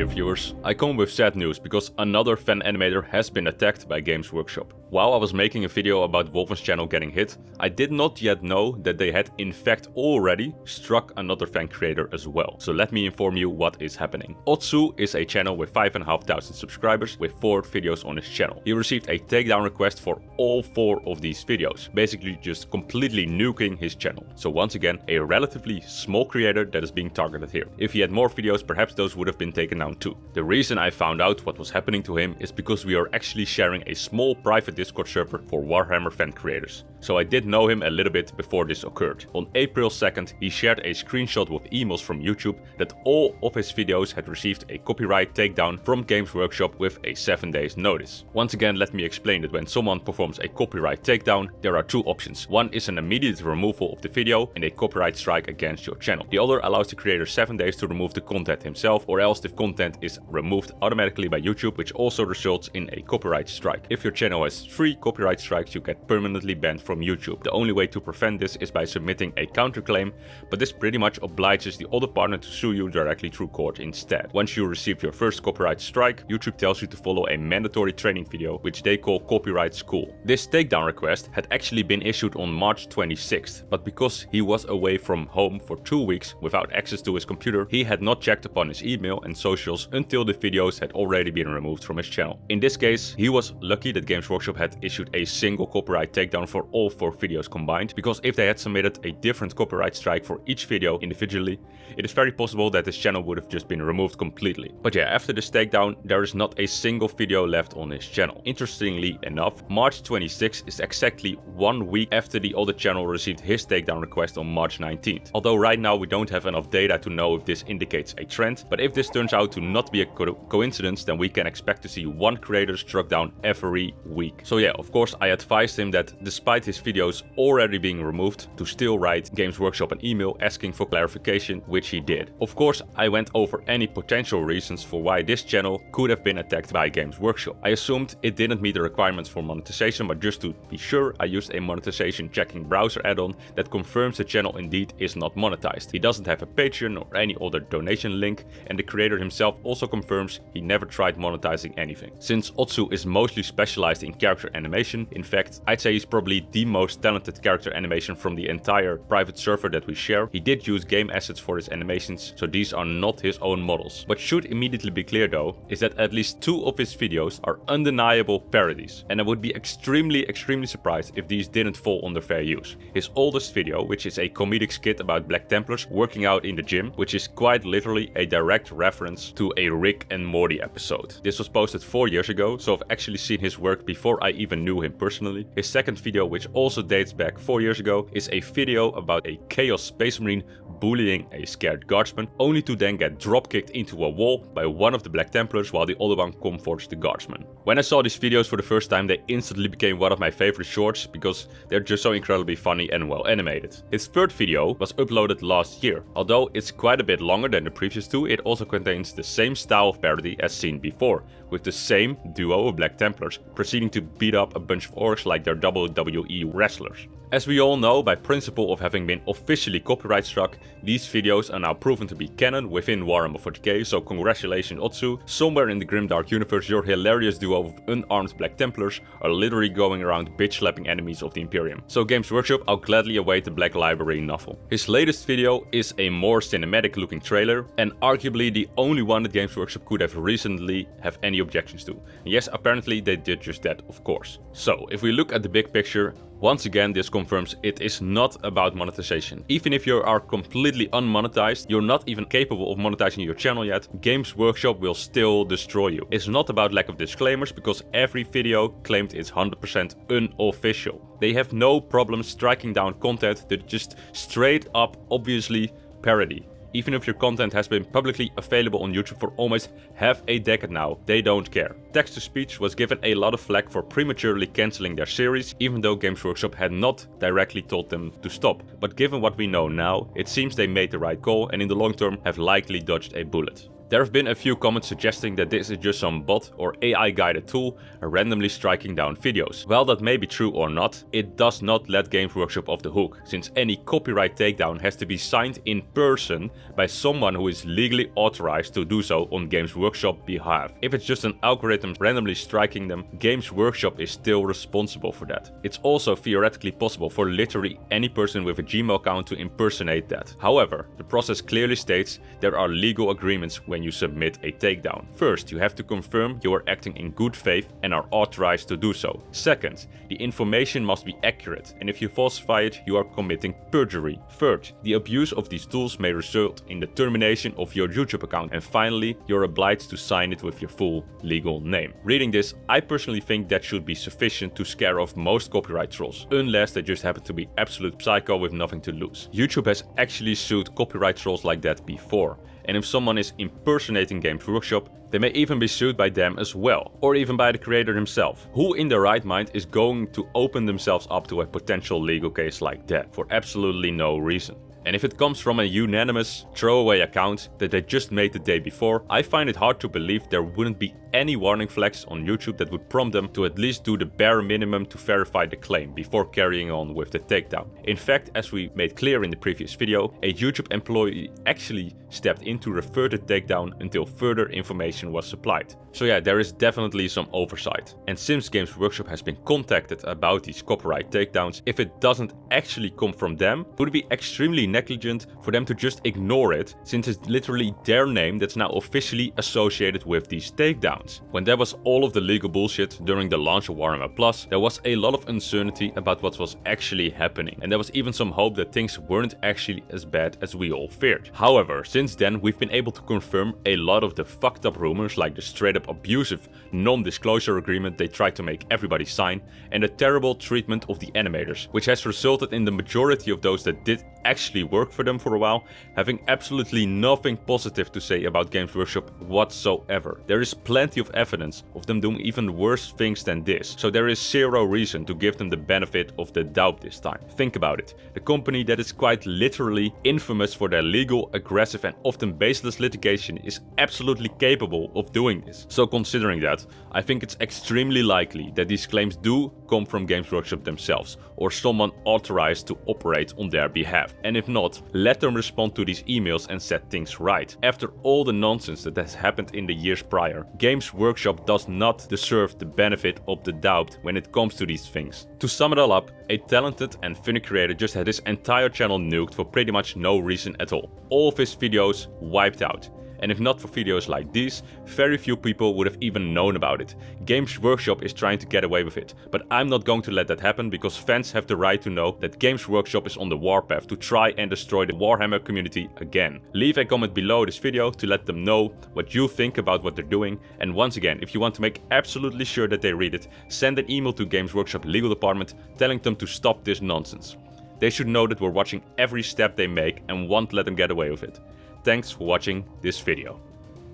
dear viewers, I come with sad news because another fan animator has been attacked by Games Workshop. While I was making a video about Wolfen's channel getting hit, I did not yet know that they had in fact already struck another fan creator as well. So let me inform you what is happening. Otsu is a channel with 5,500 subscribers with 4 videos on his channel. He received a takedown request for all 4 of these videos, basically just completely nuking his channel. So once again, a relatively small creator that is being targeted here. If he had more videos, perhaps those would have been taken down too. The reason I found out what was happening to him is because we are actually sharing a small private Discord server for Warhammer fan creators. So I did know him a little bit before this occurred. On April 2nd, he shared a screenshot with emails from YouTube that all of his videos had received a copyright takedown from Games Workshop with a 7 days notice. Once again, let me explain that when someone performs a copyright takedown, there are 2 options. One is an immediate removal of the video and a copyright strike against your channel. The other allows the creator 7 days to remove the content himself, or else the content is removed automatically by YouTube, which also results in a copyright strike. If your channel has 3 copyright strikes, you get permanently banned from YouTube. The only way to prevent this is by submitting a counterclaim, but this pretty much obliges the other partner to sue you directly through court instead. Once you receive your first copyright strike, YouTube tells you to follow a mandatory training video, which they call Copyright School. This takedown request had actually been issued on March 26th, but because he was away from home for 2 weeks without access to his computer, he had not checked upon his email and socials until the videos had already been removed from his channel. In this case, he was lucky that Games Workshop had issued a single copyright takedown for all 4 videos combined, because if they had submitted a different copyright strike for each video individually, it is very possible that his channel would have just been removed completely. But yeah, after this takedown, there is not a single video left on his channel. Interestingly enough, March 26th is exactly 1 week after the other channel received his takedown request on March 19th. Although right now we don't have enough data to know if this indicates a trend, but if this turns out to not be a coincidence, then we can expect to see 1 creator struck down every week. So yeah, of course I advised him that despite his videos already being removed, to still write Games Workshop an email asking for clarification, which he did. Of course, I went over any potential reasons for why this channel could have been attacked by Games Workshop. I assumed it didn't meet the requirements for monetization, but just to be sure, I used a monetization checking browser add-on that confirms the channel indeed is not monetized. He doesn't have a Patreon or any other donation link, and the creator himself also confirms he never tried monetizing anything. Since Otsu is mostly specialized in character animation, in fact, I'd say he's probably the most talented character animation from the entire private server that we share. He did use game assets for his animations, so these are not his own models. What should immediately be clear though, is that at least 2 of his videos are undeniable parodies, and I would be extremely surprised if these didn't fall under fair use. His oldest video, which is a comedic skit about Black Templars working out in the gym, which is quite literally a direct reference to a Rick and Morty episode. This was posted 4 years ago, so I've actually seen his work before I even knew him personally. His second video, which also dates back 4 years ago, is a video about a Chaos Space Marine bullying a scared guardsman, only to then get drop-kicked into a wall by one of the Black Templars while the other one comforts the guardsman. When I saw these videos for the first time, they instantly became one of my favorite shorts because they're just so incredibly funny and well animated. His third video was uploaded last year. Although it's quite a bit longer than the previous 2, it also contains the same style of parody as seen before, with the same duo of Black Templars proceeding to beat up a bunch of orcs like their WWE wrestlers. As we all know, by principle of having been officially copyright struck, these videos are now proven to be canon within Warhammer 40k, so congratulations Otsu. Somewhere in the grimdark universe, your hilarious duo of unarmed Black Templars are literally going around bitch-slapping enemies of the Imperium. So Games Workshop, I'll gladly await the Black Library novel. His latest video is a more cinematic looking trailer, and arguably the only one that Games Workshop could have recently have any objections to. And yes, apparently they did just that, of course. So if we look at the big picture, once again, this confirms it is not about monetization. Even if you are completely unmonetized, you're not even capable of monetizing your channel yet, Games Workshop will still destroy you. It's not about lack of disclaimers, because every video claimed is 100% unofficial. They have no problem striking down content that just straight up obviously parody. Even if your content has been publicly available on YouTube for almost half a decade now, they don't care. Text-to-Speech was given a lot of flack for prematurely cancelling their series, even though Games Workshop had not directly told them to stop. But given what we know now, it seems they made the right call and in the long term have likely dodged a bullet. There have been a few comments suggesting that this is just some bot or AI guided tool randomly striking down videos. While that may be true or not, it does not let Games Workshop off the hook, since any copyright takedown has to be signed in person by someone who is legally authorized to do so on Games Workshop behalf. If it's just an algorithm randomly striking them, Games Workshop is still responsible for that. It's also theoretically possible for literally any person with a Gmail account to impersonate that. However, the process clearly states there are legal agreements when you submit a takedown. First, you have to confirm you are acting in good faith and are authorized to do so. Second, the information must be accurate, and if you falsify it, you are committing perjury. Third, the abuse of these tools may result in the termination of your YouTube account. And finally, you're obliged to sign it with your full legal name. Reading this, I personally think that should be sufficient to scare off most copyright trolls, unless they just happen to be absolute psycho with nothing to lose. YouTube has actually sued copyright trolls like that before, and if someone is impersonating Games Workshop, they may even be sued by them as well, or even by the creator himself. Who in their right mind is going to open themselves up to a potential legal case like that for absolutely no reason? And if it comes from a unanimous throwaway account that they just made the day before, I find it hard to believe there wouldn't be any warning flags on YouTube that would prompt them to at least do the bare minimum to verify the claim before carrying on with the takedown. In fact, as we made clear in the previous video, a YouTube employee actually stepped in to refer the takedown until further information was supplied. So yeah, there is definitely some oversight. And since Games Workshop has been contacted about these copyright takedowns, if it doesn't actually come from them, would it be extremely negligent for them to just ignore it, since it's literally their name that's now officially associated with these takedowns. When there was all of the legal bullshit during the launch of Warhammer Plus, there was a lot of uncertainty about what was actually happening, and there was even some hope that things weren't actually as bad as we all feared. However, since then we've been able to confirm a lot of the fucked up rumors, like the straight up abusive non-disclosure agreement they tried to make everybody sign, and the terrible treatment of the animators, which has resulted in the majority of those that did actually work for them for a while having absolutely nothing positive to say about Games Workshop whatsoever. There is plenty of evidence of them doing even worse things than this, so there is zero reason to give them the benefit of the doubt this time. Think about it, the company that is quite literally infamous for their legal, aggressive and often baseless litigation is absolutely capable of doing this. So considering that, I think it's extremely likely that these claims do come from Games Workshop themselves, or someone authorized to operate on their behalf. And if not, let them respond to these emails and set things right. After all the nonsense that has happened in the years prior, Games Workshop does not deserve the benefit of the doubt when it comes to these things. To sum it all up, a talented and funny creator just had his entire channel nuked for pretty much no reason at all. All of his videos wiped out. And if not for videos like these, very few people would have even known about it. Games Workshop is trying to get away with it, but I'm not going to let that happen because fans have the right to know that Games Workshop is on the warpath to try and destroy the Warhammer community again. Leave a comment below this video to let them know what you think about what they're doing, and once again, if you want to make absolutely sure that they read it, send an email to Games Workshop legal department telling them to stop this nonsense. They should know that we're watching every step they make and won't let them get away with it. Thanks for watching this video.